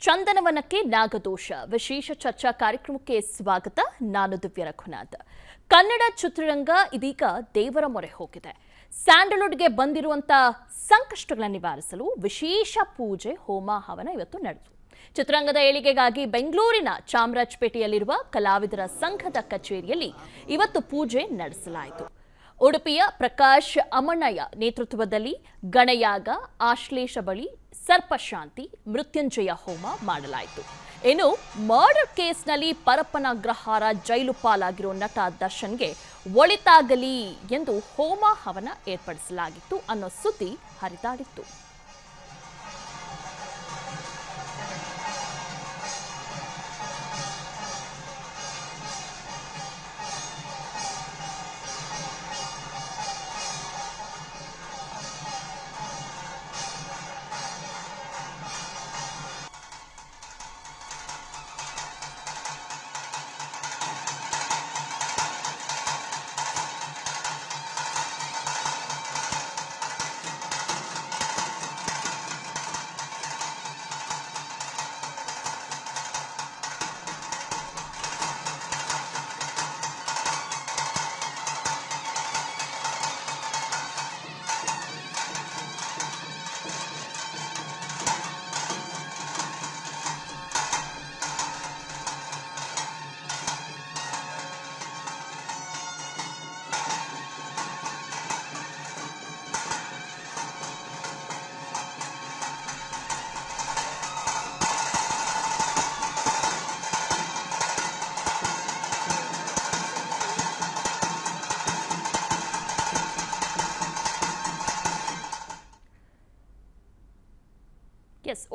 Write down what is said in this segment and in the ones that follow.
ಚಂದನವನಕ್ಕೆ ನಾಗದೋಷ ವಿಶೇಷ ಚರ್ಚಾ ಕಾರ್ಯಕ್ರಮಕ್ಕೆ ಸ್ವಾಗತ. ನಾನು ದಿವ್ಯ ರಘುನಾಥ್. ಕನ್ನಡ ಚಿತ್ರರಂಗ ಇದೀಗ ದೇವರ ಮೊರೆ ಹೋಗಿದೆ. ಸ್ಯಾಂಡಲ್ವುಡ್ಗೆ ಬಂದಿರುವಂತಹ ಸಂಕಷ್ಟಗಳನ್ನು ನಿವಾರಿಸಲು ವಿಶೇಷ ಪೂಜೆ ಹೋಮ ಹವನ ಇವತ್ತು ನಡೆಯಿತು. ಚಿತ್ರರಂಗದ ಏಳಿಗೆಗಾಗಿ ಬೆಂಗಳೂರಿನ ಚಾಮರಾಜಪೇಟೆಯಲ್ಲಿರುವ ಕಲಾವಿದರ ಸಂಘದ ಕಚೇರಿಯಲ್ಲಿ ಇವತ್ತು ಪೂಜೆ ನಡೆಸಲಾಯಿತು. ಉಡುಪಿಯ ಪ್ರಕಾಶ್ ಅಮಣ್ಣಯ್ಯ ನೇತೃತ್ವದಲ್ಲಿ ಗಣಯಾಗ, ಆಶ್ಲೇಷ ಬಳಿ, ಸರ್ಪಶಾಂತಿ, ಮೃತ್ಯುಂಜಯ ಹೋಮ ಮಾಡಲಾಯಿತು. ಇನ್ನು ಮರ್ಡರ್ ಕೇಸ್ನಲ್ಲಿ ಪರಪ್ಪನ ಅಗ್ರಹಾರ ಜೈಲು ಪಾಲಾಗಿರೋ ನಟ ದರ್ಶನ್ಗೆ ಒಳಿತಾಗಲಿ ಎಂದು ಹೋಮ ಹವನ ಏರ್ಪಡಿಸಲಾಗಿತ್ತು ಅನ್ನೋ ಸುದ್ದಿ ಹರಿದಾಡಿತ್ತು.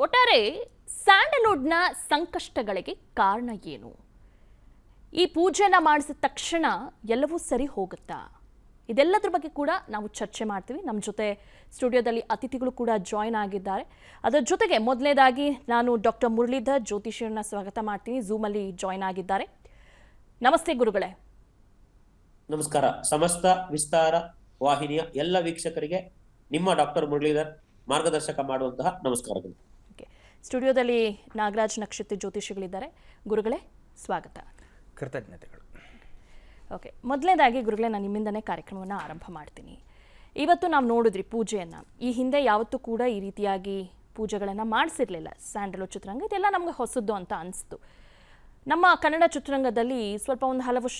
ಒಟ್ಟಾರೆ ಸ್ಯಾಂಡಲ್ವುಡ್ನ ಸಂಕಷ್ಟಗಳಿಗೆ ಕಾರಣ ಏನು? ಈ ಪೂಜೆನ ಮಾಡಿಸಿದ ತಕ್ಷಣ ಎಲ್ಲವೂ ಸರಿ ಹೋಗುತ್ತಾ? ಇದೆಲ್ಲದ್ರ ಬಗ್ಗೆ ಕೂಡ ನಾವು ಚರ್ಚೆ ಮಾಡ್ತೀವಿ. ನಮ್ಮ ಜೊತೆ ಸ್ಟುಡಿಯೋದಲ್ಲಿ ಅತಿಥಿಗಳು ಕೂಡ ಜಾಯ್ನ್ ಆಗಿದ್ದಾರೆ. ಅದರ ಜೊತೆಗೆ ಮೊದಲನೇದಾಗಿ ನಾನು ಡಾಕ್ಟರ್ ಮುರಳೀಧರ್ ಜ್ಯೋತಿಷಿಯರನ್ನ ಸ್ವಾಗತ ಮಾಡ್ತೀನಿ. ಝೂಮಲ್ಲಿ ಜಾಯ್ನ್ ಆಗಿದ್ದಾರೆ. ನಮಸ್ತೆ ಗುರುಗಳೇ. ನಮಸ್ಕಾರ. ಸಮಸ್ತ ವಿಸ್ತಾರ ವಾಹಿನಿಯ ಎಲ್ಲ ವೀಕ್ಷಕರಿಗೆ ನಿಮ್ಮ ಡಾಕ್ಟರ್ ಮುರಳೀಧರ್ ಮಾರ್ಗದರ್ಶಕ ಮಾಡುವಂತಹ ನಮಸ್ಕಾರಗಳು. ಸ್ಟುಡಿಯೋದಲ್ಲಿ ನಾಗರಾಜ್ ನಕ್ಷತ್ರ ಜ್ಯೋತಿಷಿಗಳಿದ್ದಾರೆ. ಗುರುಗಳೇ ಸ್ವಾಗತ. ಕೃತಜ್ಞತೆಗಳು. ಓಕೆ, ಮೊದಲನೇದಾಗಿ ಗುರುಗಳೇ ನಾನು ನಿಮ್ಮಿಂದನೇ ಕಾರ್ಯಕ್ರಮವನ್ನು ಆರಂಭ ಮಾಡ್ತೀನಿ. ಇವತ್ತು ನಾವು ನೋಡಿದ್ರಿ ಪೂಜೆಯನ್ನು. ಈ ಹಿಂದೆ ಯಾವತ್ತೂ ಕೂಡ ಈ ರೀತಿಯಾಗಿ ಪೂಜೆಗಳನ್ನು ಮಾಡಿಸಿರಲಿಲ್ಲ ಸ್ಯಾಂಡಲ್ವುಡ್ ಚಿತ್ರರಂಗ. ಇದೆಲ್ಲ ನಮಗೆ ಹೊಸದ್ದು ಅಂತ ಅನಿಸ್ತು. ನಮ್ಮ ಕನ್ನಡ ಚಿತ್ರರಂಗದಲ್ಲಿ ಸ್ವಲ್ಪ ಒಂದು ಹಲವು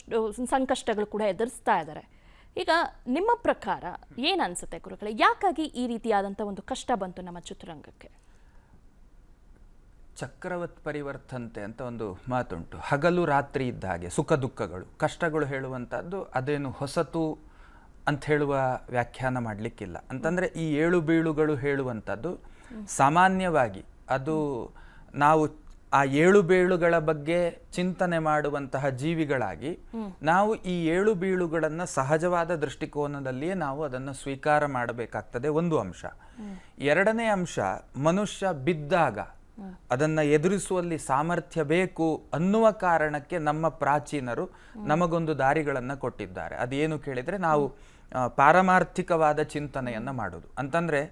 ಸಂಕಷ್ಟಗಳು ಕೂಡ ಎದುರಿಸ್ತಾ ಇದ್ದಾರೆ. ಈಗ ನಿಮ್ಮ ಪ್ರಕಾರ ಏನು ಅನಿಸುತ್ತೆ ಗುರುಗಳೇ, ಯಾಕಾಗಿ ಈ ರೀತಿಯಾದಂಥ ಒಂದು ಕಷ್ಟ ಬಂತು ನಮ್ಮ ಚಿತ್ರರಂಗಕ್ಕೆ? ಚಕ್ರವತ್ ಪರಿವರ್ತಂತೆ ಅಂತ ಒಂದು ಮಾತುಂಟು. ಹಗಲು ರಾತ್ರಿ ಇದ್ದ ಹಾಗೆ ಸುಖ ದುಃಖಗಳು, ಕಷ್ಟಗಳು ಹೇಳುವಂಥದ್ದು ಅದೇನು ಹೊಸತು ಅಂತ ಹೇಳುವ ವ್ಯಾಖ್ಯಾನ ಮಾಡಲಿಕ್ಕಿಲ್ಲ. ಅಂತಂದರೆ ಈ ಏಳು ಬೀಳುಗಳು ಹೇಳುವಂಥದ್ದು ಸಾಮಾನ್ಯವಾಗಿ ಅದು ನಾವು ಆ ಏಳು ಬೀಳುಗಳ ಬಗ್ಗೆ ಚಿಂತನೆ ಮಾಡುವಂತಹ ಜೀವಿಗಳಾಗಿ ನಾವು ಈ ಏಳು ಬೀಳುಗಳನ್ನು ಸಹಜವಾದ ದೃಷ್ಟಿಕೋನದಲ್ಲಿಯೇ ನಾವು ಅದನ್ನು ಸ್ವೀಕಾರ ಮಾಡಬೇಕಾಗ್ತದೆ. ಒಂದು ಅಂಶ. ಎರಡನೇ ಅಂಶ, ಮನುಷ್ಯ ಬಿದ್ದಾಗ ಅದನ್ನು ಎದುರಿಸುವಲ್ಲಿ ಸಾಮರ್ಥ್ಯ ಬೇಕು ಅನ್ನುವ ಕಾರಣಕ್ಕೆ ನಮ್ಮ ಪ್ರಾಚೀನರು ನಮಗೊಂದು ದಾರಿಗಳನ್ನು ಕೊಟ್ಟಿದ್ದಾರೆ. ಅದೇನು ಕೇಳಿದರೆ ನಾವು ಪಾರಮಾರ್ಥಿಕವಾದ ಚಿಂತನೆಯನ್ನು ಮಾಡೋದು. ಅಂತಂದರೆ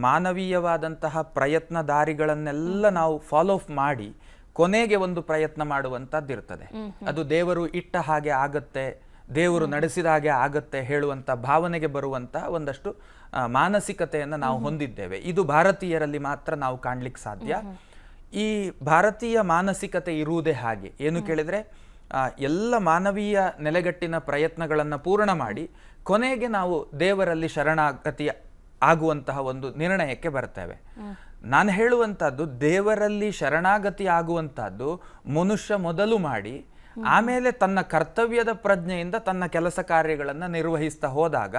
ಮಾನವೀಯವಾದಂತಹ ಪ್ರಯತ್ನ ದಾರಿಗಳನ್ನೆಲ್ಲ ನಾವು ಫಾಲೋ ಮಾಡಿ ಕೊನೆಗೆ ಒಂದು ಪ್ರಯತ್ನ ಮಾಡುವಂಥದ್ದು ಇರ್ತದೆ. ಅದು ದೇವರು ಇಟ್ಟ ಹಾಗೆ ಆಗತ್ತೆ, ದೇವರು ನಡೆಸಿದ ಹಾಗೆ ಆಗತ್ತೆ ಹೇಳುವಂಥ ಭಾವನೆಗೆ ಬರುವಂಥ ಒಂದಷ್ಟು ಮಾನಸಿಕತೆಯನ್ನು ನಾವು ಹೊಂದಿದ್ದೇವೆ. ಇದು ಭಾರತೀಯರಲ್ಲಿ ಮಾತ್ರ ನಾವು ಕಾಣ್ಲಿಕ್ಕೆ ಸಾಧ್ಯ. ಈ ಭಾರತೀಯ ಮಾನಸಿಕತೆ ಇರುವುದೇ ಹಾಗೆ. ಏನು ಕೇಳಿದರೆ ಎಲ್ಲ ಮಾನವೀಯ ನೆಲೆಗಟ್ಟಿನ ಪ್ರಯತ್ನಗಳನ್ನು ಪೂರ್ಣ ಮಾಡಿ ಕೊನೆಗೆ ನಾವು ದೇವರಲ್ಲಿ ಶರಣಾಗತಿ ಆಗುವಂತಹ ಒಂದು ನಿರ್ಣಯಕ್ಕೆ ಬರ್ತೇವೆ. ನಾನು ಹೇಳುವಂಥದ್ದು, ದೇವರಲ್ಲಿ ಶರಣಾಗತಿ ಆಗುವಂಥದ್ದು ಮನುಷ್ಯ ಮೊದಲು ಮಾಡಿ ಆಮೇಲೆ ತನ್ನ ಕರ್ತವ್ಯದ ಪ್ರಜ್ಞೆಯಿಂದ ತನ್ನ ಕೆಲಸ ಕಾರ್ಯಗಳನ್ನು ನಿರ್ವಹಿಸ್ತಾ ಹೋದಾಗ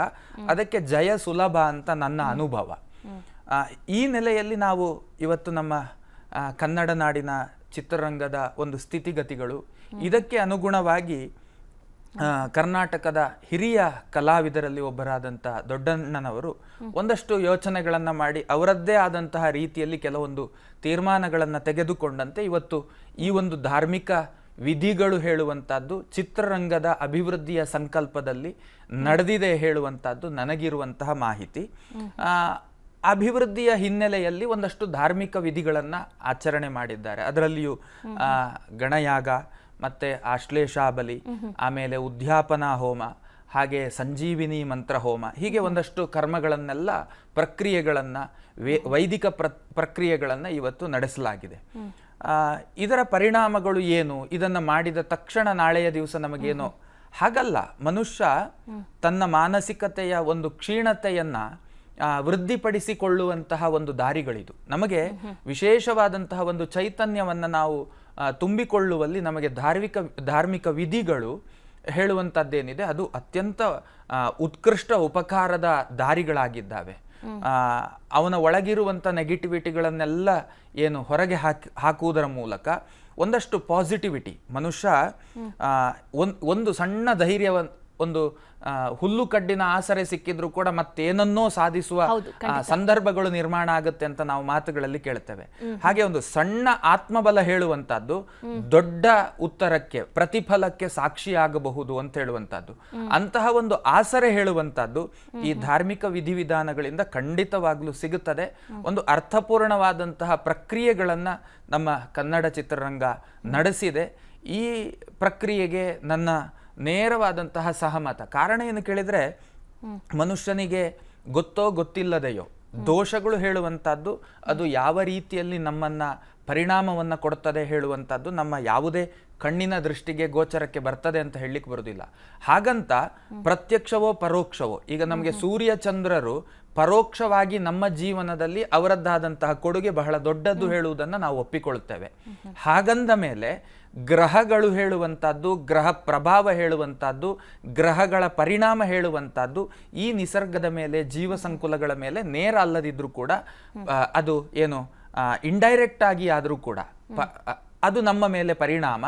ಅದಕ್ಕೆ ಜಯ ಸುಲಭ ಅಂತ ನನ್ನ ಅನುಭವ. ಈ ನೆಲೆಯಲ್ಲಿ ನಾವು ಇವತ್ತು ನಮ್ಮ ಕನ್ನಡ ನಾಡಿನ ಚಿತ್ರರಂಗದ ಒಂದು ಸ್ಥಿತಿಗತಿಗಳು, ಇದಕ್ಕೆ ಅನುಗುಣವಾಗಿ ಕರ್ನಾಟಕದ ಹಿರಿಯ ಕಲಾವಿದರಲ್ಲಿ ಒಬ್ಬರಾದಂಥ ದೊಡ್ಡಣ್ಣನವರು ಒಂದಷ್ಟು ಯೋಚನೆಗಳನ್ನು ಮಾಡಿ ಅವರದ್ದೇ ಆದಂತಹ ರೀತಿಯಲ್ಲಿ ಕೆಲವೊಂದು ತೀರ್ಮಾನಗಳನ್ನು ತೆಗೆದುಕೊಂಡಂತೆ ಇವತ್ತು ಈ ಒಂದು ಧಾರ್ಮಿಕ ವಿಧಿಗಳು ಹೇಳುವಂತದ್ದು ಚಿತ್ರರಂಗದ ಅಭಿವೃದ್ಧಿಯ ಸಂಕಲ್ಪದಲ್ಲಿ ನಡೆದಿದೆ ಹೇಳುವಂತದ್ದು ನನಗಿರುವಂತಹ ಮಾಹಿತಿ. ಅಭಿವೃದ್ಧಿಯ ಹಿನ್ನೆಲೆಯಲ್ಲಿ ಒಂದಷ್ಟು ಧಾರ್ಮಿಕ ವಿಧಿಗಳನ್ನು ಆಚರಣೆ ಮಾಡಿದ್ದಾರೆ. ಅದರಲ್ಲಿಯೂ ಗಣಯಾಗ, ಮತ್ತೆ ಆಶ್ಲೇಷಾಬಲಿ, ಆಮೇಲೆ ಉದ್ಯಾಪನಾ ಹೋಮ, ಹಾಗೆ ಸಂಜೀವಿನಿ ಮಂತ್ರ ಹೋಮ, ಹೀಗೆ ಒಂದಷ್ಟು ಕರ್ಮಗಳನ್ನೆಲ್ಲ ಪ್ರಕ್ರಿಯೆಗಳನ್ನು ವೈದಿಕ ಪ್ರಕ್ರಿಯೆಗಳನ್ನು ಇವತ್ತು ನಡೆಸಲಾಗಿದೆ. ಇದರ ಪರಿಣಾಮಗಳು ಏನು? ಇದನ್ನು ಮಾಡಿದ ತಕ್ಷಣ ನಾಳೆಯ ದಿವಸ ನಮಗೇನೋ ಹಾಗಲ್ಲ. ಮನುಷ್ಯ ತನ್ನ ಮಾನಸಿಕತೆಯ ಒಂದು ಕ್ಷೀಣತೆಯನ್ನ ವೃದ್ಧಿಪಡಿಸಿಕೊಳ್ಳುವಂತಹ ಒಂದು ದಾರಿಗಳಿದು. ನಮಗೆ ವಿಶೇಷವಾದಂತಹ ಒಂದು ಚೈತನ್ಯವನ್ನು ನಾವು ತುಂಬಿಕೊಳ್ಳುವಲ್ಲಿ ನಮಗೆ ಧಾರ್ಮಿಕ ವಿಧಿಗಳು ಹೇಳುವಂಥದ್ದೇನಿದೆ ಅದು ಅತ್ಯಂತ ಉತ್ಕೃಷ್ಟ ಉಪಕಾರದ ದಾರಿಗಳಾಗಿದ್ದಾವೆ. ಅವನ ಒಳಗಿರುವಂಥ ನೆಗೆಟಿವಿಟಿಗಳನ್ನೆಲ್ಲ ಏನು ಹೊರಗೆ ಹಾಕುವುದರ ಮೂಲಕ ಒಂದಷ್ಟು ಪಾಸಿಟಿವಿಟಿ ಮನುಷ್ಯ ಒಂದು ಸಣ್ಣ ಧೈರ್ಯ, ಒಂದು ಹುಲ್ಲು ಕಡ್ಡಿನ ಆಸರೆ ಸಿಕ್ಕಿದ್ರು ಕೂಡ ಮತ್ತೇನನ್ನೋ ಸಾಧಿಸುವ ಸಂದರ್ಭಗಳು ನಿರ್ಮಾಣ ಆಗುತ್ತೆ ಅಂತ ನಾವು ಮಾತುಗಳಲ್ಲಿ ಕೇಳ್ತೇವೆ. ಹಾಗೆ ಒಂದು ಸಣ್ಣ ಆತ್ಮಬಲ ಹೇಳುವಂತಹದ್ದು ದೊಡ್ಡ ಉತ್ತರಕ್ಕೆ, ಪ್ರತಿಫಲಕ್ಕೆ ಸಾಕ್ಷಿಯಾಗಬಹುದು ಅಂತ ಹೇಳುವಂತಹದ್ದು, ಅಂತಹ ಒಂದು ಆಸರೆ ಹೇಳುವಂತಹದ್ದು ಈ ಧಾರ್ಮಿಕ ವಿಧಿವಿಧಾನಗಳಿಂದ ಖಂಡಿತವಾಗ್ಲೂ ಸಿಗುತ್ತದೆ. ಒಂದು ಅರ್ಥಪೂರ್ಣವಾದಂತಹ ಪ್ರಕ್ರಿಯೆಗಳನ್ನ ನಮ್ಮ ಕನ್ನಡ ಚಿತ್ರರಂಗ ನಡೆಸಿದೆ. ಈ ಪ್ರಕ್ರಿಯೆಗೆ ನನ್ನ ನೇರವಾದಂತಹ ಸಹಮತ. ಕಾರಣ ಏನು ಕೇಳಿದ್ರೆ, ಮನುಷ್ಯನಿಗೆ ಗೊತ್ತೋ ಗೊತ್ತಿಲ್ಲದೆಯೋ ದೋಷಗಳು ಹೇಳುವಂತಹದ್ದು ಅದು ಯಾವ ರೀತಿಯಲ್ಲಿ ನಮ್ಮನ್ನ ಪರಿಣಾಮವನ್ನು ಕೊಡ್ತದೆ ಹೇಳುವಂಥದ್ದು ನಮ್ಮ ಯಾವುದೇ ಕಣ್ಣಿನ ದೃಷ್ಟಿಗೆ ಗೋಚರಕ್ಕೆ ಬರ್ತದೆ ಅಂತ ಹೇಳಲಿಕ್ಕೆ ಬರುವುದಿಲ್ಲ. ಹಾಗಂತ ಪ್ರತ್ಯಕ್ಷವೋ ಪರೋಕ್ಷವೋ, ಈಗ ನಮಗೆ ಸೂರ್ಯ ಚಂದ್ರರು ಪರೋಕ್ಷವಾಗಿ ನಮ್ಮ ಜೀವನದಲ್ಲಿ ಅವರದ್ದಾದಂತಹ ಕೊಡುಗೆ ಬಹಳ ದೊಡ್ಡದು ಹೇಳುವುದನ್ನು ನಾವು ಒಪ್ಪಿಕೊಳ್ಳುತ್ತೇವೆ. ಹಾಗಂದ ಮೇಲೆ ಗ್ರಹಗಳು ಹೇಳುವಂಥದ್ದು, ಗ್ರಹ ಪ್ರಭಾವ ಹೇಳುವಂಥದ್ದು, ಗ್ರಹಗಳ ಪರಿಣಾಮ ಹೇಳುವಂಥದ್ದು ಈ ನಿಸರ್ಗದ ಮೇಲೆ, ಜೀವ ಸಂಕುಲಗಳ ಮೇಲೆ ನೇರ ಅಲ್ಲದಿದ್ರೂ ಕೂಡ ಅದು ಏನು ಇಂಡೈರೆಕ್ಟ್ ಆಗಿ ಆದರೂ ಕೂಡ ಅದು ನಮ್ಮ ಮೇಲೆ ಪರಿಣಾಮ,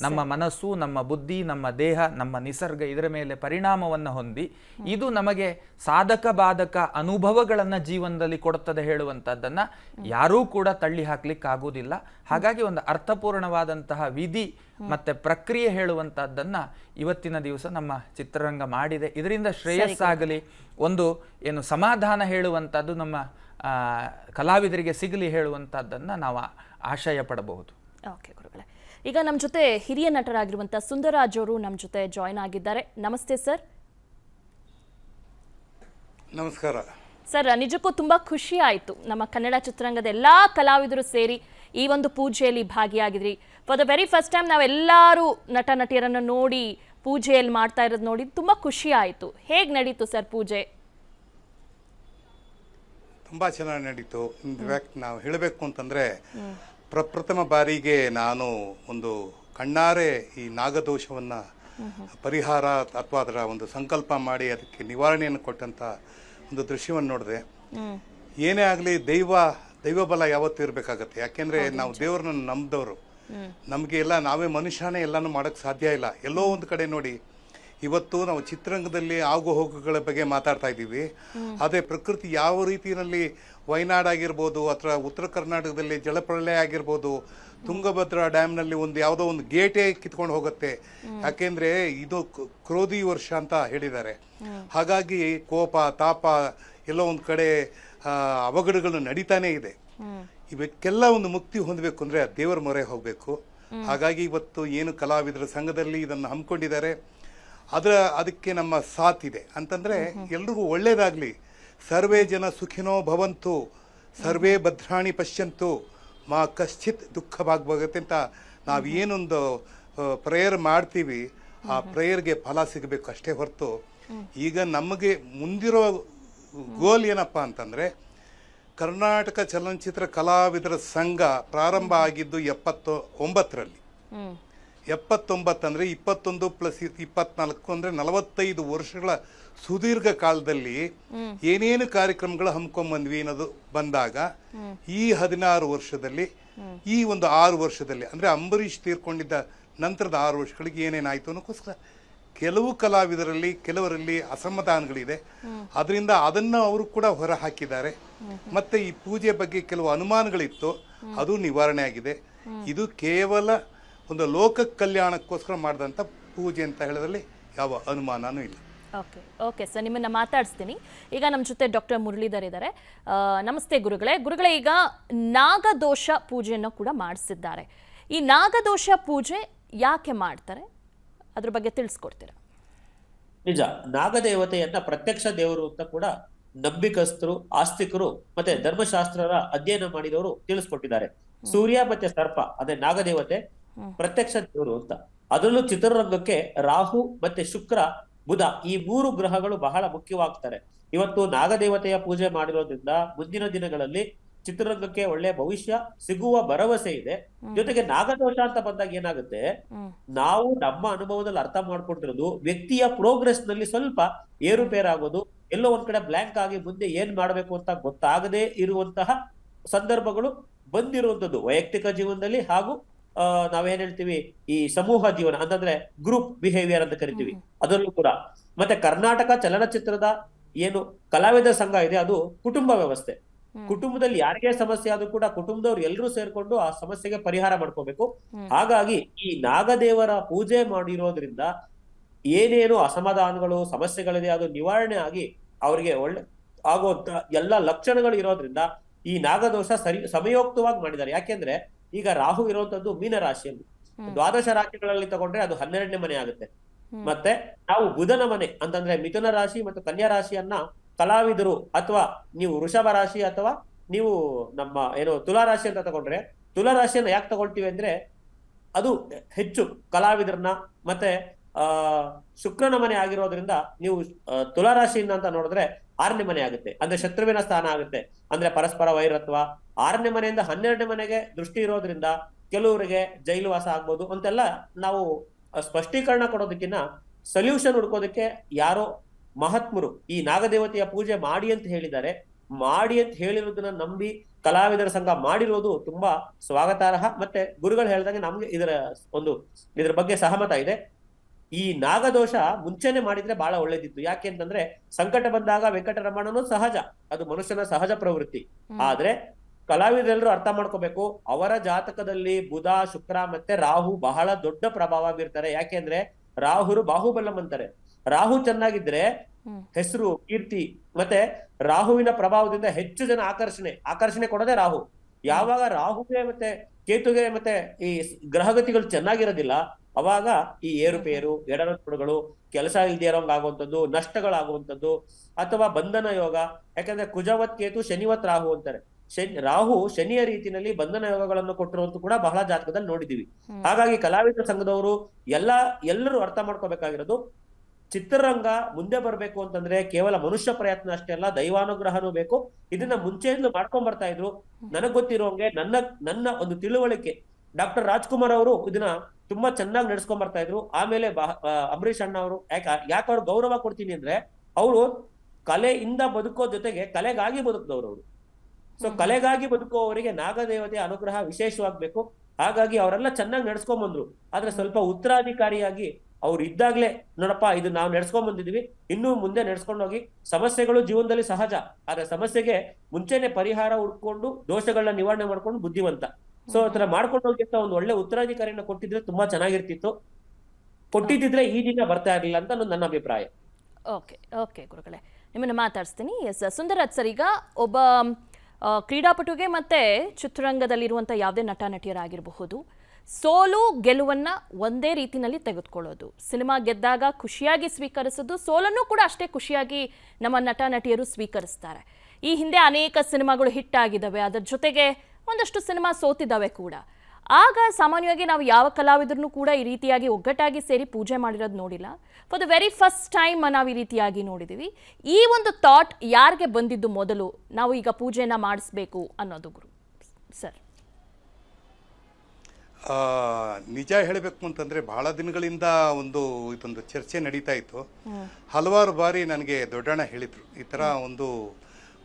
ನಮ್ಮ ಮನಸ್ಸು, ನಮ್ಮ ಬುದ್ಧಿ, ನಮ್ಮ ದೇಹ, ನಮ್ಮ ನಿಸರ್ಗ ಇದರ ಮೇಲೆ ಪರಿಣಾಮವನ್ನು ಹೊಂದಿ ಇದು ನಮಗೆ ಸಾಧಕ ಬಾಧಕ ಅನುಭವಗಳನ್ನು ಜೀವನದಲ್ಲಿ ಕೊಡುತ್ತದೆ ಹೇಳುವಂಥದ್ದನ್ನು ಯಾರೂ ಕೂಡ ತಳ್ಳಿ ಹಾಕ್ಲಿಕ್ಕೆ ಆಗುವುದಿಲ್ಲ. ಹಾಗಾಗಿ ಒಂದು ಅರ್ಥಪೂರ್ಣವಾದಂತಹ ವಿಧಿ ಮತ್ತೆ ಪ್ರಕ್ರಿಯೆ ಹೇಳುವಂಥದ್ದನ್ನು ಇವತ್ತಿನ ದಿವಸ ನಮ್ಮ ಚಿತ್ರರಂಗ ಮಾಡಿದೆ. ಇದರಿಂದ ಶ್ರೇಯಸ್ಸಾಗಲಿ, ಒಂದು ಏನು ಸಮಾಧಾನ ಹೇಳುವಂಥದ್ದು ನಮ್ಮ ಕಲಾವಿದರಿಗೆ ಸಿಗಲಿ ಹೇಳುವಂಥದ್ದನ್ನು ನಾವು ಆಶಯ ಪಡಬಹುದು. ಓಕೆ ಗುರುಗಳೇ, ಈಗ ನಮ್ಮ ಜೊತೆ ಹಿರಿಯ ನಟರಾಗಿರುವಂಥ ಸುಂದರರಾಜ್ ಅವರು ನಮ್ಮ ಜೊತೆ ಜಾಯ್ನ್ ಆಗಿದ್ದಾರೆ. ನಮಸ್ತೆ ಸರ್. ನಮಸ್ಕಾರ ಸರ್. ನಿಜಕ್ಕೂ ತುಂಬ ಖುಷಿ ಆಯಿತು, ನಮ್ಮ ಕನ್ನಡ ಚಿತ್ರರಂಗದ ಎಲ್ಲ ಕಲಾವಿದರು ಸೇರಿ ಈ ಒಂದು ಪೂಜೆಯಲ್ಲಿ ಭಾಗಿಯಾಗಿದ್ರಿ. For the very first time ನಾವೆಲ್ಲರೂ ನಟ ನಟಿಯರನ್ನು ನೋಡಿ ಪೂಜೆಯಲ್ಲಿ ಮಾಡ್ತಾ ಇರೋದು ನೋಡಿ ತುಂಬ ಖುಷಿ ಆಯಿತು. ಹೇಗೆ ನಡೀತು ಸರ್ ಪೂಜೆ? ತುಂಬ ಚೆನ್ನಾಗಿ ನಡೀತು. ಇನ್ಫ್ಯಾಕ್ಟ್ ನಾವು ಹೇಳಬೇಕು ಅಂತಂದರೆ ಪ್ರಪ್ರಥಮ ಬಾರಿಗೆ ನಾನು ಒಂದು ಕಣ್ಣಾರೆ ಈ ನಾಗದೋಷವನ್ನು ಪರಿಹಾರ ಅಥವಾ ಅದರ ಒಂದು ಸಂಕಲ್ಪ ಮಾಡಿ ಅದಕ್ಕೆ ನಿವಾರಣೆಯನ್ನು ಕೊಟ್ಟಂಥ ಒಂದು ದೃಶ್ಯವನ್ನು ನೋಡಿದೆ. ಏನೇ ಆಗಲಿ ದೈವ ಬಲ ಯಾವತ್ತೂ ಇರಬೇಕಾಗತ್ತೆ. ಯಾಕೆಂದರೆ ನಾವು ದೇವ್ರನ್ನ ನಂಬಿದವರು, ನಮಗೆ ಎಲ್ಲ ನಾವೇ ಮನುಷ್ಯನೇ ಎಲ್ಲನೂ ಮಾಡೋಕ್ಕೆ ಸಾಧ್ಯ ಇಲ್ಲ. ಎಲ್ಲೋ ಒಂದು ಕಡೆ ನೋಡಿ, ಇವತ್ತು ನಾವು ಚಿತ್ರರಂಗದಲ್ಲಿ ಆಗು ಹೋಗುಗಳ ಬಗ್ಗೆ ಮಾತಾಡ್ತಾ ಇದ್ದೀವಿ. ಆದರೆ ಪ್ರಕೃತಿ ಯಾವ ರೀತಿಯಲ್ಲಿ ವಯನಾಡ್ ಆಗಿರ್ಬೋದು ಅಥವಾ ಉತ್ತರ ಕರ್ನಾಟಕದಲ್ಲಿ ಜಲಪ್ರಳಯ ಆಗಿರ್ಬೋದು, ತುಂಗಭದ್ರಾ ಡ್ಯಾಮ್ನಲ್ಲಿ ಒಂದು ಯಾವುದೋ ಒಂದು ಗೇಟೇ ಕಿತ್ಕೊಂಡು ಹೋಗುತ್ತೆ. ಯಾಕೆಂದರೆ ಇದು ಕ್ರೋಧಿ ವರ್ಷ ಅಂತ ಹೇಳಿದ್ದಾರೆ. ಹಾಗಾಗಿ ಕೋಪ ತಾಪ ಎಲ್ಲೋ ಒಂದು ಕಡೆ ಅವಘಡಗಳು ನಡೀತಾನೆ ಇದೆ. ಇವಕ್ಕೆಲ್ಲ ಒಂದು ಮುಕ್ತಿ ಹೊಂದಬೇಕು ಅಂದರೆ ದೇವರ ಮೊರೆ ಹೋಗಬೇಕು. ಹಾಗಾಗಿ ಇವತ್ತು ಏನು ಕಲಾವಿದರ ಸಂಘದಲ್ಲಿ ಇದನ್ನು ಹಮ್ಮಿಕೊಂಡಿದ್ದಾರೆ, ಅದಕ್ಕೆ ನಮ್ಮ ಸಾಥ್ ಇದೆ ಅಂತಂದರೆ ಎಲ್ರಿಗೂ ಒಳ್ಳೇದಾಗಲಿ. ಸರ್ವೇ ಜನ ಸುಖಿನೋ ಭವಂತು, ಸರ್ವೇ ಭದ್ರಾಣಿ ಪಶ್ಯಂತು, ಮಾ ಕಶ್ಚಿತ್ ದುಃಖ ಭಾಗವಾಗುತ್ತೆ ಅಂತ ನಾವು ಏನೊಂದು ಪ್ರೇಯರ್ ಮಾಡ್ತೀವಿ, ಆ ಪ್ರೇಯರ್ಗೆ ಫಲ ಸಿಗಬೇಕು ಅಷ್ಟೇ ಹೊರತು. ಈಗ ನಮಗೆ ಮುಂದಿರೋ ಗೋಲ್ ಏನಪ್ಪ ಅಂತಂದರೆ, ಕರ್ನಾಟಕ ಚಲನಚಿತ್ರ ಕಲಾವಿದರ ಸಂಘ ಪ್ರಾರಂಭ ಆಗಿದ್ದು 79ರಲ್ಲಿ. 79 ಅಂದರೆ 21 + 24 ಅಂದರೆ 45 ವರ್ಷಗಳ ಸುದೀರ್ಘ ಕಾಲದಲ್ಲಿ ಏನೇನು ಕಾರ್ಯಕ್ರಮಗಳು ಹಮ್ಮಿಕೊಂಡ್ಬಂದ್ವಿ ಅನ್ನೋದು ಬಂದಾಗ ಈ 16 ವರ್ಷದಲ್ಲಿ, ಈ ಒಂದು 6 ವರ್ಷದಲ್ಲಿ ಅಂದರೆ ಅಂಬರೀಷ್ ತೀರ್ಕೊಂಡಿದ್ದ ನಂತರದ 6 ವರ್ಷಗಳಿಗೆ ಏನೇನಾಯಿತು ಅನ್ನೋಕ್ಕೋಸ್ಕರ ಕೆಲವು ಕಲಾವಿದರಲ್ಲಿ ಕೆಲವರಲ್ಲಿ ಅಸಮಾಧಾನಗಳಿದೆ. ಅದರಿಂದ ಅದನ್ನು ಅವರು ಕೂಡ ಹೊರ ಹಾಕಿದ್ದಾರೆ. ಮತ್ತೆ ಈ ಪೂಜೆ ಬಗ್ಗೆ ಕೆಲವು ಅನುಮಾನಗಳಿತ್ತು, ಅದು ನಿವಾರಣೆ ಆಗಿದೆ. ಇದು ಕೇವಲ ಒಂದು ಲೋಕ ಕಲ್ಯಾಣಕ್ಕೋಸ್ಕರ ಮಾಡಿದಂಥ ಪೂಜೆ ಅಂತ ಹೇಳೋದ್ರಲ್ಲಿ ಯಾವ ಅನುಮಾನನೂ ಇಲ್ಲ. ಓಕೆ ಓಕೆ ಸರ್, ನಿಮ್ಮನ್ನ ಮಾತಾಡಿಸ್ತೀನಿ. ಈಗ ನಮ್ಮ ಜೊತೆ ಡಾಕ್ಟರ್ ಮುರಳೀಧರ್ ಇದ್ದಾರೆ. ನಮಸ್ತೆ ಗುರುಗಳೇ. ಈಗ ನಾಗದೋಷ ಪೂಜೆಯನ್ನು ಕೂಡ ಮಾಡಿಸಿದ್ದಾರೆ. ಈ ನಾಗದೋಷ ಪೂಜೆ ಯಾಕೆ ಮಾಡ್ತಾರೆ, ಅದ್ರ ಬಗ್ಗೆ ತಿಳಿಸ್ಕೊಡ್ತೀರಾ? ನಿಜ, ನಾಗದೇವತೆಯನ್ನ ಪ್ರತ್ಯಕ್ಷ ದೇವರು ಅಂತ ಕೂಡ ನಂಬಿಕಸ್ಥರು, ಆಸ್ತಿಕರು ಮತ್ತೆ ಧರ್ಮಶಾಸ್ತ್ರರ ಅಧ್ಯಯನ ಮಾಡಿದವರು ತಿಳಿಸ್ಕೊಟ್ಟಿದ್ದಾರೆ. ಸೂರ್ಯ ಮತ್ತೆ ಸರ್ಪ ಅದೇ ನಾಗದೇವತೆ ಪ್ರತ್ಯಕ್ಷ ದೇವರು ಅಂತ. ಅದರಲ್ಲೂ ಚಿತ್ರರಂಗಕ್ಕೆ ರಾಹು ಮತ್ತೆ ಶುಕ್ರ, ಬುಧ ಈ 3 ಗ್ರಹಗಳು ಬಹಳ ಮುಖ್ಯವಾಗ್ತಾರೆ. ಇವತ್ತು ನಾಗದೇವತೆಯ ಪೂಜೆ ಮಾಡಿರೋದ್ರಿಂದ ಮುಂದಿನ ದಿನಗಳಲ್ಲಿ ಚಿತ್ರರಂಗಕ್ಕೆ ಒಳ್ಳೆ ಭವಿಷ್ಯ ಸಿಗುವ ಭರವಸೆ ಇದೆ. ಜೊತೆಗೆ ನಾಗದೋಷ ಅಂತ ಬಂದಾಗ ಏನಾಗುತ್ತೆ, ನಾವು ನಮ್ಮ ಅನುಭವದಲ್ಲಿ ಅರ್ಥ ಮಾಡ್ಕೊಂಡಿರೋದು ವ್ಯಕ್ತಿಯ ಪ್ರೋಗ್ರೆಸ್ ನಲ್ಲಿ ಸ್ವಲ್ಪ ಏರುಪೇರಾಗೋದು, ಎಲ್ಲೋ ಒಂದ್ ಕಡೆ ಬ್ಲಾಂಕ್ ಆಗಿ ಮುಂದೆ ಏನ್ ಮಾಡ್ಬೇಕು ಅಂತ ಗೊತ್ತಾಗದೇ ಇರುವಂತಹ ಸಂದರ್ಭಗಳು ಬಂದಿರುವಂತದ್ದು ವೈಯಕ್ತಿಕ ಜೀವನದಲ್ಲಿ ಹಾಗೂ ನಾವೇನ್ ಹೇಳ್ತೀವಿ ಈ ಸಮೂಹ ಜೀವನ ಅಂತಂದ್ರೆ ಗ್ರೂಪ್ ಬಿಹೇವಿಯರ್ ಅಂತ ಕರಿತೀವಿ ಅದರಲ್ಲೂ ಕೂಡ. ಮತ್ತೆ ಕರ್ನಾಟಕ ಚಲನಚಿತ್ರದ ಏನು ಕಲಾವಿದ ಸಂಘ ಇದೆ ಅದು ಕುಟುಂಬ ವ್ಯವಸ್ಥೆ. ಕುಟುಂಬದಲ್ಲಿ ಯಾರಿಗೇ ಸಮಸ್ಯೆ ಆದ್ರೂ ಕೂಡ ಕುಟುಂಬದವ್ರು ಎಲ್ಲರೂ ಸೇರ್ಕೊಂಡು ಆ ಸಮಸ್ಯೆಗೆ ಪರಿಹಾರ ಮಾಡ್ಕೋಬೇಕು. ಹಾಗಾಗಿ ಈ ನಾಗದೇವರ ಪೂಜೆ ಮಾಡಿರೋದ್ರಿಂದ ಏನೇನು ಅಸಮಾಧಾನಗಳು ಸಮಸ್ಯೆಗಳಿದೆ ಅದು ನಿವಾರಣೆ ಆಗಿ ಅವರಿಗೆ ಒಳ್ಳೆ ಆಗುವಂತ ಎಲ್ಲಾ ಲಕ್ಷಣಗಳು ಇರೋದ್ರಿಂದ ಈ ನಾಗದೋಷ ಸಮಯೋಕ್ತವಾಗಿ ಮಾಡಿದ್ದಾರೆ. ಯಾಕೆಂದ್ರೆ ಈಗ ರಾಹು ಇರುವಂತದ್ದು ಮೀನ ರಾಶಿಯಲ್ಲಿ, ದ್ವಾದಶ ರಾಶಿಗಳಲ್ಲಿ ತಗೊಂಡ್ರೆ ಅದು 12ನೇ ಮನೆ ಆಗುತ್ತೆ. ಮತ್ತೆ ನಾವು ಬುಧನ ಮನೆ ಅಂತಂದ್ರೆ ಮಿಥುನ ರಾಶಿ ಮತ್ತು ಕನ್ಯಾ ರಾಶಿಯನ್ನ ಕಲಾವಿದರು ಅಥವಾ ನೀವು ವೃಷಭ ರಾಶಿ ಅಥವಾ ನೀವು ನಮ್ಮ ಏನು ತುಲಾ ರಾಶಿ ಅಂತ ತಗೊಂಡ್ರೆ, ತುಲಾ ರಾಶಿಯನ್ನ ಯಾಕೆ ತಗೊಳ್ತೀವಿ ಅಂದ್ರೆ ಅದು ಹೆಚ್ಚು ಕಲಾವಿದರನ್ನ ಮತ್ತೆ ಶುಕ್ರನ ಮನೆ ಆಗಿರೋದ್ರಿಂದ ನೀವು ತುಲಾ ರಾಶಿಯಿಂದ ಅಂತ ನೋಡಿದ್ರೆ 6ನೇ ಮನೆ ಆಗುತ್ತೆ, ಅಂದ್ರೆ ಶತ್ರುವಿನ ಸ್ಥಾನ ಆಗುತ್ತೆ, ಅಂದ್ರೆ ಪರಸ್ಪರ ವೈರತ್ವ. 6ನೇ ಮನೆಯಿಂದ 12ನೇ ಮನೆಗೆ ದೃಷ್ಟಿ ಇರೋದ್ರಿಂದ ಕೆಲವರಿಗೆ ಜೈಲುವಾಸ ಆಗ್ಬೋದು ಅಂತೆಲ್ಲ ನಾವು ಸ್ಪಷ್ಟೀಕರಣ ಕೊಡೋದಕ್ಕಿಂತ ಸೊಲ್ಯೂಷನ್ ಹುಡ್ಕೋದಕ್ಕೆ ಯಾರೋ ಮಹಾತ್ಮರು ಈ ನಾಗದೇವತೆಯ ಪೂಜೆ ಮಾಡಿ ಅಂತ ಹೇಳಿದ್ದಾರೆ. ಮಾಡಿ ಅಂತ ಹೇಳಿರೋದನ್ನ ನಂಬಿ ಕಲಾವಿದರ ಸಂಘ ಮಾಡಿರೋದು ತುಂಬಾ ಸ್ವಾಗತಾರ್ಹ. ಮತ್ತೆ ಗುರುಗಳು ಹೇಳಿದಂಗೆ ನಮ್ಗೆ ಇದ್ರ ಬಗ್ಗೆ ಸಹಮತ ಇದೆ. ಈ ನಾಗದೋಷ ಮುಂಚೆನೆ ಮಾಡಿದ್ರೆ ಬಹಳ ಒಳ್ಳೇದಿತ್ತು. ಯಾಕೆ ಅಂತಂದ್ರೆ ಸಂಕಟ ಬಂದಾಗ ವೆಂಕಟರಮಣನು ಸಹಜ, ಅದು ಮನುಷ್ಯನ ಸಹಜ ಪ್ರವೃತ್ತಿ. ಆದ್ರೆ ಕಲಾವಿದರೆಲ್ಲರೂ ಅರ್ಥ ಮಾಡ್ಕೋಬೇಕು, ಅವರ ಜಾತಕದಲ್ಲಿ ಬುಧ, ಶುಕ್ರ ಮತ್ತೆ ರಾಹು ಬಹಳ ದೊಡ್ಡ ಪ್ರಭಾವ ಬೀರ್ತಾರೆ. ಯಾಕೆಂದ್ರೆ ರಾಹುರು ಬಾಹುಬಲಂ ಅಂತಾರೆ. ರಾಹು ಚೆನ್ನಾಗಿದ್ರೆ ಹೆಸರು, ಕೀರ್ತಿ ಮತ್ತೆ ರಾಹುವಿನ ಪ್ರಭಾವದಿಂದ ಹೆಚ್ಚು ಜನ ಆಕರ್ಷಣೆ ಕೊಡೋದೇ ರಾಹು. ಯಾವಾಗ ರಾಹುಗೆ ಮತ್ತೆ ಕೇತುಗೆ ಮತ್ತೆ ಈ ಗ್ರಹಗತಿಗಳು ಚೆನ್ನಾಗಿರೋದಿಲ್ಲ ಅವಾಗ ಈ ಏರುಪೇರು, ಎಡರತ್ತುಗಳು, ಕೆಲಸ ಇಲ್ದೇ ಇರೋಂಗಾಗುವಂಥದ್ದು, ನಷ್ಟಗಳಾಗುವಂಥದ್ದು ಅಥವಾ ಬಂಧನ ಯೋಗ. ಯಾಕಂದ್ರೆ ಕುಜವತ್ ಕೇತು, ಶನಿವತ್ ರಾಹು ಅಂತಾರೆ. ರಾಹು ಶನಿಯ ರೀತಿಯಲ್ಲಿ ಬಂಧನ ಯೋಗಗಳನ್ನು ಕೊಟ್ಟಿರುವಂತ ಕೂಡ ಬಹಳ ಜಾತಕದಲ್ಲಿ ನೋಡಿದೀವಿ. ಹಾಗಾಗಿ ಕಲಾವಿದ ಸಂಘದವರು ಎಲ್ಲರೂ ಅರ್ಥ ಮಾಡ್ಕೋಬೇಕಾಗಿರೋದು, ಚಿತ್ರರಂಗ ಮುಂದೆ ಬರ್ಬೇಕು ಅಂತಂದ್ರೆ ಕೇವಲ ಮನುಷ್ಯ ಪ್ರಯತ್ನ ಅಷ್ಟೇ ಅಲ್ಲ, ದೈವಾನುಗ್ರಹನೂ ಬೇಕು. ಇದನ್ನ ಮುಂಚೆಯಿಂದ ಮಾಡ್ಕೊಂಡ್ ಬರ್ತಾ ಇದ್ರು. ನನಗ್ ಗೊತ್ತಿರೋಂಗೆ ನನ್ನ ಒಂದು ತಿಳುವಳಿಕೆ ಡಾಕ್ಟರ್ ರಾಜ್ಕುಮಾರ್ ಅವರು ಇದನ್ನ ತುಂಬಾ ಚೆನ್ನಾಗಿ ನಡ್ಸ್ಕೊಂಡ್ ಬರ್ತಾ ಇದ್ರು. ಆಮೇಲೆ ಅಂಬರೀಷ್ ಅಣ್ಣ ಅವರು ಯಾಕೆ ಅವ್ರು ಗೌರವ ಕೊಡ್ತೀನಿ ಅಂದ್ರೆ ಅವರು ಕಲೆಯಿಂದ ಬದುಕೋ ಜೊತೆಗೆ ಕಲೆಗಾಗಿ ಬದುಕಿದವರು ಅವರು. ಸೊ ಕಲೆಗಾಗಿ ಬದುಕುವವರಿಗೆ ನಾಗದೇವತೆಯ ಅನುಗ್ರಹ ವಿಶೇಷವಾಗ್ಬೇಕು. ಹಾಗಾಗಿ ಅವರೆಲ್ಲ ಚೆನ್ನಾಗಿ ನಡ್ಸ್ಕೊಂಡ್ ಬಂದ್ರು. ಆದ್ರೆ ಸ್ವಲ್ಪ ಉತ್ತರಾಧಿಕಾರಿಯಾಗಿ ಅವ್ರು ಇದ್ದಾಗ್ಲೇ ನೋಡಪ್ಪ ಇದು ನಾವು ನಡ್ಸ್ಕೊಂಡ್ ಬಂದಿದೀವಿ, ಇನ್ನೂ ಮುಂದೆ ನಡ್ಸ್ಕೊಂಡು ಹೋಗಿ. ಸಮಸ್ಯೆಗಳು ಜೀವನದಲ್ಲಿ ಸಹಜ, ಆದ್ರೆ ಸಮಸ್ಯೆಗೆ ಮುಂಚೆನೆ ಪರಿಹಾರ ಹುಡ್ಕೊಂಡು ದೋಷಗಳನ್ನ ನಿವಾರಣೆ ಮಾಡ್ಕೊಂಡು ಬುದ್ಧಿವಂತ. ಸೊ ಆತರ ಮಾಡ್ಕೊಂಡು ಹೋಗಿ ಅಂತ ಒಂದು ಒಳ್ಳೆ ಉತ್ತರಾಧಿಕಾರಿನ ಕೊಟ್ಟಿದ್ರೆ ತುಂಬಾ ಚೆನ್ನಾಗಿರ್ತಿತ್ತು. ಕೊಟ್ಟಿದ್ರೆ ಈ ದಿನ ಬರ್ತಾ ಇರ್ಲಿಲ್ಲ ಅಂತ ನನ್ನ ಅಭಿಪ್ರಾಯ. ಓಕೆ ಓಕೆ ಗುರುಗಳೇ, ನಿಮ್ಮನ್ನ ಮಾತಾಡಿಸ್ತೀನಿ. ಎಸ್ ಸುಂದರತ್ ಸರ್, ಈಗ ಒಬ್ಬ ಕ್ರೀಡಾಪಟುಗೆ ಮತ್ತೆ ಚಿತ್ರರಂಗದಲ್ಲಿರುವಂಥ ಯಾವುದೇ ನಟ ನಟಿಯರಾಗಿರಬಹುದು, ಸೋಲು ಗೆಲುವನ್ನ ಒಂದೇ ರೀತಿಯಲ್ಲಿ ತೆಗೆದುಕೊಳ್ಳೋದು. ಸಿನಿಮಾ ಗೆದ್ದಾಗ ಖುಷಿಯಾಗಿ ಸ್ವೀಕರಿಸೋದು, ಸೋಲನ್ನು ಕೂಡ ಅಷ್ಟೇ ಖುಷಿಯಾಗಿ ನಮ್ಮ ನಟ ನಟಿಯರು ಸ್ವೀಕರಿಸ್ತಾರೆ. ಈ ಹಿಂದೆ ಅನೇಕ ಸಿನಿಮಾಗಳು ಹಿಟ್ ಆಗಿದ್ದಾವೆ, ಅದರ ಜೊತೆಗೆ ಒಂದಷ್ಟು ಸಿನಿಮಾ ಸೋತಿದ್ದಾವೆ ಕೂಡ. ಆಗ ಸಾಮಾನ್ಯವಾಗಿ ನಾವು ಯಾವ ಕಲಾವಿದರನ್ನು ಕೂಡ ಈ ರೀತಿಯಾಗಿ ಒಗ್ಗಟ್ಟಾಗಿ ಸೇರಿ ಪೂಜೆ ಮಾಡಿರೋದು ನೋಡಿಲ್ಲ. For the very first time ನಾವು ಈ ರೀತಿಯಾಗಿ ನೋಡಿದ್ದೀವಿ. ಈ ಒಂದು ಥಾಟ್ ಯಾರಿಗೆ ಬಂದಿದ್ದು ಮೊದಲು, ನಾವು ಈಗ ಪೂಜೆನ ಮಾಡಿಸ್ಬೇಕು ಅನ್ನೋದು ಗುರು ಸರ್? ನಿಜ ಹೇಳಬೇಕು ಅಂತಂದರೆ ಬಹಳ ದಿನಗಳಿಂದ ಇದೊಂದು ಚರ್ಚೆ ನಡೀತಾ ಇತ್ತು. ಹಲವಾರು ಬಾರಿ ನನಗೆ ದೊಡ್ಡಣ್ಣ ಹೇಳಿದರು ಈ ಥರ ಒಂದು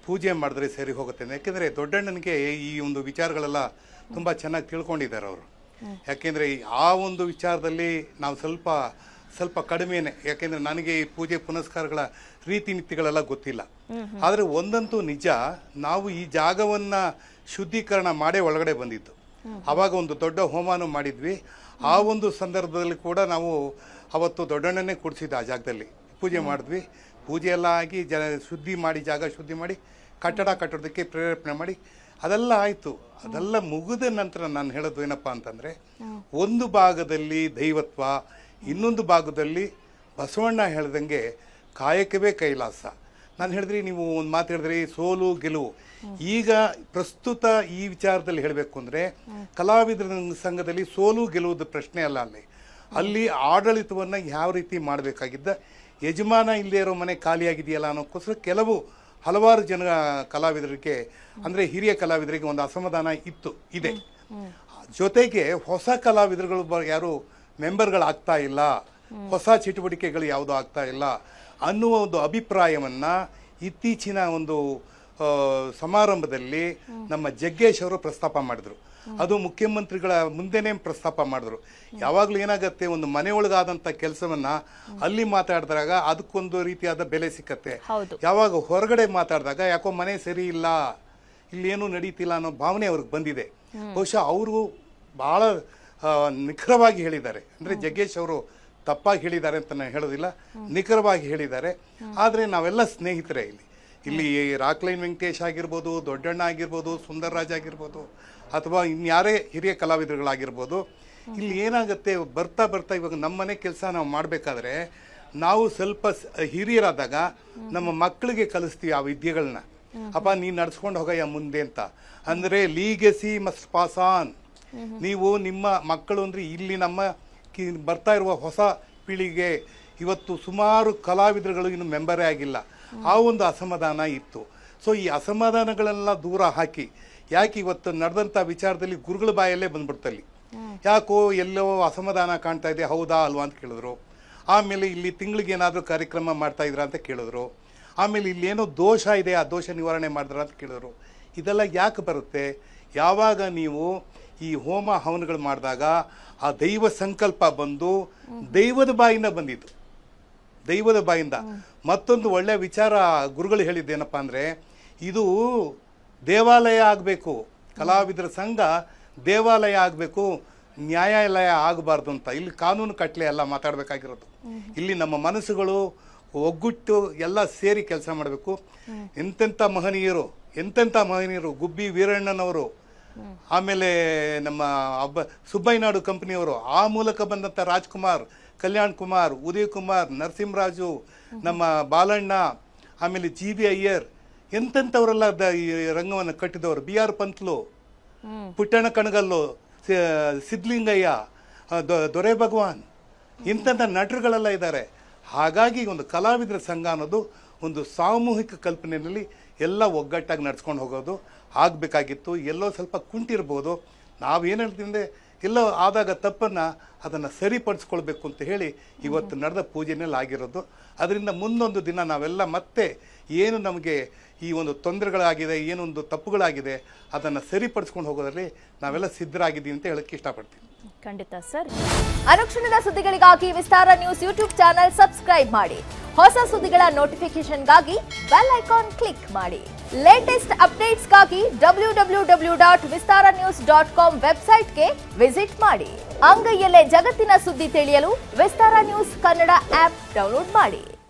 ಪೂಜೆ ಮಾಡಿದ್ರೆ ಸರಿ ಹೋಗುತ್ತೆ. ಯಾಕೆಂದರೆ ದೊಡ್ಡಣ್ಣನಿಗೆ ಈ ಒಂದು ವಿಚಾರಗಳೆಲ್ಲ ತುಂಬ ಚೆನ್ನಾಗಿ ತಿಳ್ಕೊಂಡಿದ್ದಾರೆ ಅವರು. ಯಾಕೆಂದರೆ ಆ ಒಂದು ವಿಚಾರದಲ್ಲಿ ನಾವು ಸ್ವಲ್ಪ ಕಡಿಮೆನೇ. ಯಾಕೆಂದರೆ ನನಗೆ ಈ ಪೂಜೆ ಪುನಸ್ಕಾರಗಳ ರೀತಿ ನೀತಿಗಳೆಲ್ಲ ಗೊತ್ತಿಲ್ಲ. ಆದರೆ ಒಂದಂತೂ ನಿಜ, ನಾವು ಈ ಜಾಗವನ್ನು ಶುದ್ಧೀಕರಣ ಮಾಡೇ ಒಳಗಡೆ ಬಂದಿದ್ದು. ಆವಾಗ ಒಂದು ದೊಡ್ಡ ಹೋಮಾನು ಮಾಡಿದ್ವಿ. ಆ ಒಂದು ಸಂದರ್ಭದಲ್ಲಿ ಕೂಡ ನಾವು ಅವತ್ತು ದೊಡ್ಡಣ್ಣನೇ ಕೂಡಿಸಿದ್ದ ಆ ಜಾಗದಲ್ಲಿ. ಪೂಜೆ ಮಾಡಿದ್ವಿ. ಪೂಜೆ ಎಲ್ಲ ಆಗಿ ಶುದ್ಧಿ ಮಾಡಿ, ಜಾಗ ಶುದ್ಧಿ ಮಾಡಿ, ಕಟ್ಟಡ ಕಟ್ಟೋದಕ್ಕೆ ಪ್ರೇರೇಪಣೆ ಮಾಡಿ ಅದೆಲ್ಲ ಆಯಿತು. ಅದೆಲ್ಲ ಮುಗಿದ ನಂತರ ನಾನು ಹೇಳೋದು ಏನಪ್ಪ ಅಂತಂದರೆ, ಒಂದು ಭಾಗದಲ್ಲಿ ದೈವತ್ವ, ಇನ್ನೊಂದು ಭಾಗದಲ್ಲಿ ಬಸವಣ್ಣ ಹೇಳ್ದಂಗೆ ಕಾಯಕವೇ ಕೈಲಾಸ. ನಾನು ಹೇಳಿದ್ರಿ, ನೀವು ಒಂದು ಮಾತು ಹೇಳಿದ್ರಿ, ಸೋಲು ಗೆಲುವು. ಈಗ ಪ್ರಸ್ತುತ ಈ ವಿಚಾರದಲ್ಲಿ ಹೇಳಬೇಕು ಅಂದರೆ, ಕಲಾವಿದರ ಸಂಘದಲ್ಲಿ ಸೋಲು ಗೆಲುವುದು ಪ್ರಶ್ನೆ ಅಲ್ಲ. ಅಲ್ಲಿ ಆಡಳಿತವನ್ನು ಯಾವ ರೀತಿ ಮಾಡಬೇಕಾಗಿದ್ದ, ಯಜಮಾನ ಇಲ್ಲದೆ ಇರೋ ಮನೆ ಖಾಲಿಯಾಗಿದೆಯಲ್ಲ ಅನ್ನೋಕ್ಕೋಸ್ಕರ ಹಲವಾರು ಜನ ಕಲಾವಿದರಿಗೆ, ಅಂದರೆ ಹಿರಿಯ ಕಲಾವಿದರಿಗೆ ಒಂದು ಅಸಮಾಧಾನ ಇದೆ. ಜೊತೆಗೆ ಹೊಸ ಕಲಾವಿದರುಗಳು ಯಾರು ಮೆಂಬರ್ಗಳಾಗ್ತಾ ಇಲ್ಲ, ಹೊಸ ಚಟುವಟಿಕೆಗಳು ಯಾವುದೂ ಆಗ್ತಾ ಇಲ್ಲ ಅನ್ನುವ ಒಂದು ಅಭಿಪ್ರಾಯವನ್ನು ಇತ್ತೀಚಿನ ಒಂದು ಸಮಾರಂಭದಲ್ಲಿ ನಮ್ಮ ಜಗ್ಗೇಶ್ ಅವರು ಪ್ರಸ್ತಾಪ ಮಾಡಿದ್ರು. ಅದು ಮುಖ್ಯಮಂತ್ರಿಗಳ ಮುಂದೆನೇ ಪ್ರಸ್ತಾಪ ಮಾಡಿದ್ರು. ಯಾವಾಗಲೂ ಏನಾಗುತ್ತೆ, ಒಂದು ಮನೆಯೊಳಗಾದಂಥ ಕೆಲಸವನ್ನ ಅಲ್ಲಿ ಮಾತಾಡಿದಾಗ ಅದಕ್ಕೊಂದು ರೀತಿಯಾದ ಬೆಲೆ ಸಿಕ್ಕತ್ತೆ. ಯಾವಾಗ ಹೊರಗಡೆ ಮಾತಾಡಿದಾಗ ಯಾಕೋ ಮನೆ ಸರಿ ಇಲ್ಲ, ಇಲ್ಲೇನು ನಡೀತಿಲ್ಲ ಅನ್ನೋ ಭಾವನೆ ಅವ್ರಿಗೆ ಬಂದಿದೆ. ಬಹುಶಃ ಅವರು ಬಹಳ ನಿಖರವಾಗಿ ಹೇಳಿದ್ದಾರೆ. ಅಂದರೆ ಜಗ್ಗೇಶ್ ಅವರು ತಪ್ಪಾಗಿ ಹೇಳಿದ್ದಾರೆ ಅಂತ ನಾನು ಹೇಳೋದಿಲ್ಲ, ನಿಖರವಾಗಿ ಹೇಳಿದ್ದಾರೆ. ಆದರೆ ನಾವೆಲ್ಲ ಸ್ನೇಹಿತರೇ. ಇಲ್ಲಿ ರಾಕ್ಲೈನ್ ವೆಂಕಟೇಶ್ ಆಗಿರ್ಬೋದು, ದೊಡ್ಡಣ್ಣ ಆಗಿರ್ಬೋದು, ಸುಂದರ್ರಾಜ್ ಆಗಿರ್ಬೋದು, ಅಥವಾ ಇನ್ಯಾರೇ ಹಿರಿಯ ಕಲಾವಿದರುಗಳಾಗಿರ್ಬೋದು, ಇಲ್ಲಿ ಏನಾಗುತ್ತೆ, ಬರ್ತಾ ಬರ್ತಾ ಇವಾಗ ನಮ್ಮನೆ ಕೆಲಸ ನಾವು ಮಾಡಬೇಕಾದ್ರೆ ನಾವು ಸ್ವಲ್ಪ ಹಿರಿಯರಾದಾಗ ನಮ್ಮ ಮಕ್ಕಳಿಗೆ ಕಲಿಸ್ತೀವಿ ಆ ವಿದ್ಯೆಗಳನ್ನ. ಅಪ್ಪ ನೀನು ನಡ್ಸ್ಕೊಂಡು ಹೋಗಯ್ಯ ಮುಂದೆ ಅಂತ. ಅಂದರೆ ಲೀಗೆಸಿ ಮಸ್ಟ್ ಪಾಸ್ ಆನ್. ನೀವು ನಿಮ್ಮ ಮಕ್ಕಳು ಅಂದರೆ ಇಲ್ಲಿ ನಮ್ಮ ಬರ್ತಾ ಇರುವ ಹೊಸ ಪೀಳಿಗೆ ಇವತ್ತು ಸುಮಾರು ಕಲಾವಿದರುಗಳು ಇನ್ನು ಮೆಂಬರೇ ಆಗಿಲ್ಲ. ಆ ಒಂದು ಅಸಮಾಧಾನ ಇತ್ತು. ಸೊ ಈ ಅಸಮಾಧಾನಗಳೆಲ್ಲ ದೂರ ಹಾಕಿ, ಯಾಕೆ ಇವತ್ತು ನಡೆದಂಥ ವಿಚಾರದಲ್ಲಿ ಗುರುಗಳ ಬಾಯಲ್ಲೇ ಬಂದ್ಬಿಡ್ತಲ್ಲಿ, ಯಾಕೋ ಎಲ್ಲೋ ಅಸಮಾಧಾನ ಕಾಣ್ತಾ ಇದೆ, ಹೌದಾ ಅಲ್ವಾ ಅಂತ ಕೇಳಿದ್ರು. ಆಮೇಲೆ ಇಲ್ಲಿ ತಿಂಗಳಿಗೆ ಏನಾದರೂ ಕಾರ್ಯಕ್ರಮ ಮಾಡ್ತಾ ಇದ್ರ ಅಂತ ಕೇಳಿದ್ರು. ಆಮೇಲೆ ಇಲ್ಲೇನೋ ದೋಷ ಇದೆ, ಆ ದೋಷ ನಿವಾರಣೆ ಮಾಡಿದ್ರ ಅಂತ ಕೇಳಿದ್ರು. ಇದೆಲ್ಲ ಯಾಕೆ ಬರುತ್ತೆ? ಯಾವಾಗ ನೀವು ಈ ಹೋಮ ಹವನಗಳು ಮಾಡಿದಾಗ ಆ ದೈವ ಸಂಕಲ್ಪ ಬಂದು ದೈವದ ಬಾಯಿಂದ ಬಂದಿದ್ದು, ದೈವದ ಬಾಯಿಂದ. ಮತ್ತೊಂದು ಒಳ್ಳೆಯ ವಿಚಾರ ಗುರುಗಳು ಹೇಳಿದ್ದೇನಪ್ಪ ಅಂದರೆ, ಇದು ದೇವಾಲಯ ಆಗಬೇಕು, ಕಲಾವಿದರ ಸಂಘ ದೇವಾಲಯ ಆಗಬೇಕು, ನ್ಯಾಯಾಲಯ ಆಗಬಾರ್ದು ಅಂತ. ಇಲ್ಲಿ ಕಾನೂನು ಕಟ್ಲೆ ಎಲ್ಲ ಮಾತಾಡಬೇಕಾಗಿರೋದು. ಇಲ್ಲಿ ನಮ್ಮ ಮನಸ್ಸುಗಳು ಒಗ್ಗಟ್ಟು ಎಲ್ಲ ಸೇರಿ ಕೆಲಸ ಮಾಡಬೇಕು. ಎಂತೆಂಥ ಮಹನೀಯರು, ಗುಬ್ಬಿ ವೀರಣ್ಣನವರು, ಆಮೇಲೆ ನಮ್ಮ ಸುಬ್ಬಯ್ಯನಾಡು ಕಂಪನಿಯವರು, ಆ ಮೂಲಕ ಬಂದಂಥ ರಾಜ್ಕುಮಾರ್, ಕಲ್ಯಾಣ್ ಕುಮಾರ್, ಉದಯ್ ಕುಮಾರ್, ನರಸಿಂಹರಾಜು, ನಮ್ಮ ಬಾಲಣ್ಣ, ಆಮೇಲೆ ಜಿ.ಬಿ. ಅಯ್ಯರ್, ಎಂತೆಂಥವರೆಲ್ಲ ಈ ರಂಗವನ್ನು ಕಟ್ಟಿದವರು, ಬಿ.ಆರ್. ಪಂತ್ಲು, ಪುಟ್ಟಣ್ಣ ಕಣಗಲ್ಲು, ಸಿದ್ಧಲಿಂಗಯ್ಯ, ದೊರೆ ಭಗವಾನ್, ಇಂಥ ನಟರುಗಳೆಲ್ಲ ಇದ್ದಾರೆ. ಹಾಗಾಗಿ ಒಂದು ಕಲಾವಿದರ ಸಂಘ ಅನ್ನೋದು ಒಂದು ಸಾಮೂಹಿಕ ಕಲ್ಪನೆಯಲ್ಲಿ ಎಲ್ಲ ಒಗ್ಗಟ್ಟಾಗಿ ನಡ್ಸ್ಕೊಂಡು ಹೋಗೋದು ಆಗಬೇಕಾಗಿತ್ತು. ಎಲ್ಲೋ ಸ್ವಲ್ಪ ಕುಂಟಿರ್ಬೋದು. ನಾವೇನು ಹೇಳ್ತೀವಿ ಅಂದರೆ, ಎಲ್ಲೋ ಆದಾಗ ತಪ್ಪನ್ನು ಅದನ್ನು ಸರಿಪಡಿಸ್ಕೊಳ್ಬೇಕು ಅಂತ ಹೇಳಿ ಇವತ್ತು ನಡೆದ ಪೂಜೆನಲ್ಲಿ ಆಗಿರೋದು. ಅದರಿಂದ ಮುಂದೊಂದು ದಿನ ನಾವೆಲ್ಲ ಮತ್ತೆ ಏನು ನಮಗೆ ಈ ಒಂದು ತೊಂದರೆಗಳಾಗಿದೆ, ಏನೊಂದು ತಪ್ಪುಗಳಾಗಿದೆ, ಅದನ್ನು ಸರಿಪಡಿಸ್ಕೊಂಡು ಹೋಗೋದ್ರಲ್ಲಿ ನಾವೆಲ್ಲ ಸಿದ್ಧರಾಗಿದ್ದೀವಿ ಅಂತ ಹೇಳಕ್ಕೆ ಇಷ್ಟಪಡ್ತೀನಿ. ಖಂಡಿತ ಸರ್. ಅನುಕ್ಷಣದ ಸುದ್ದಿಗಳಿಗಾಗಿ ವಿಸ್ತಾರ ನ್ಯೂಸ್ ಯೂಟ್ಯೂಬ್ ಚಾನೆಲ್ ಸಬ್ಸ್ಕ್ರೈಬ್ ಮಾಡಿ. ಹೊಸ ಸುದ್ದಿಗಳ ನೋಟಿಫಿಕೇಶನ್ಗಾಗಿ ಬೆಲ್ ಐಕಾನ್ ಕ್ಲಿಕ್ ಮಾಡಿ. ಲೇಟೆಸ್ಟ್ ಅಪ್ಡೇಟ್ಸ್ಗಾಗಿ www.vistaranews.com ವೆಬ್ಸೈಟ್ಗೆ ವಿಸಿಟ್ ಮಾಡಿ. ಅಂಗೈಯಲ್ಲೇ ಜಗತ್ತಿನ ಸುದ್ದಿ ತಿಳಿಯಲು ವಿಸ್ತಾರ ನ್ಯೂಸ್ ಕನ್ನಡ ಆಪ್ ಡೌನ್ಲೋಡ್ ಮಾಡಿ.